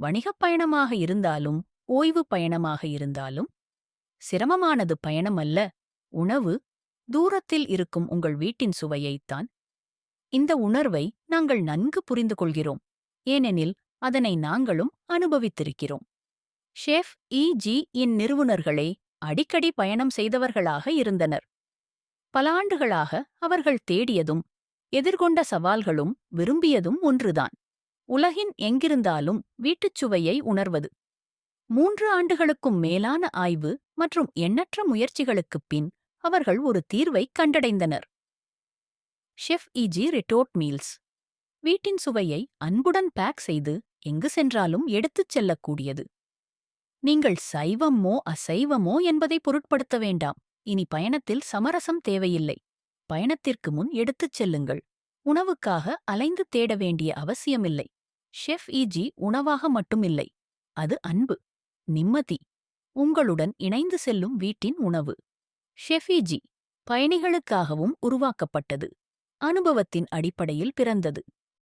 வணிகப் பயணமாக இருந்தாலும் ஓய்வு பயணமாக இருந்தாலும் சிரமமானது பயணம் அல்ல, உணவு. தூரத்தில் இருக்கும் உங்கள் வீட்டின் சுவையைத்தான். இந்த உணர்வை நாங்கள் நன்கு புரிந்து கொள்கிறோம், ஏனெனில் அதனை நாங்களும் அனுபவித்திருக்கிறோம். ஷெஃப் இ.ஜி. இன் நிறுவனர்களே அடிக்கடி பயணம் செய்தவர்களாக இருந்தனர். பல ஆண்டுகளாக அவர்கள் தேடியதும் எதிர்கொண்ட சவால்களும் விரும்பியதும் ஒன்றுதான்: உலகின் எங்கிருந்தாலும் வீட்டுச் சுவையை உணர்வது. 3 ஆண்டுகளுக்கும் மேலான ஆய்வு மற்றும் எண்ணற்ற முயற்சிகளுக்குப் பின் அவர்கள் ஒரு தீர்வைக் கண்டடைந்தனர். ஷெஃப் இ.ஜி. ரிட்டோட் மீல்ஸ். வீட்டின் சுவையை அன்புடன் பேக் செய்து எங்கு சென்றாலும் எடுத்துச் செல்லக்கூடியது. நீங்கள் சைவமோ அசைவமோ என்பதை பொருட்படுத்த வேண்டாம். இனி பயணத்தில் சமரசம் தேவையில்லை. பயணத்திற்கு முன் எடுத்துச் செல்லுங்கள். உணவுக்காக அலைந்து தேட வேண்டிய அவசியமில்லை. ஷெஃப் இ.ஜி. உணவாக மட்டுமில்லை, அது அன்பு, நிம்மதி, உங்களுடன் இணைந்து செல்லும் வீட்டின் உணவு. ஷெஃப் இ.ஜி. பயணிகளுக்காகவும் உருவாக்கப்பட்டது, அனுபவத்தின் அடிப்படையில் பிறந்தது.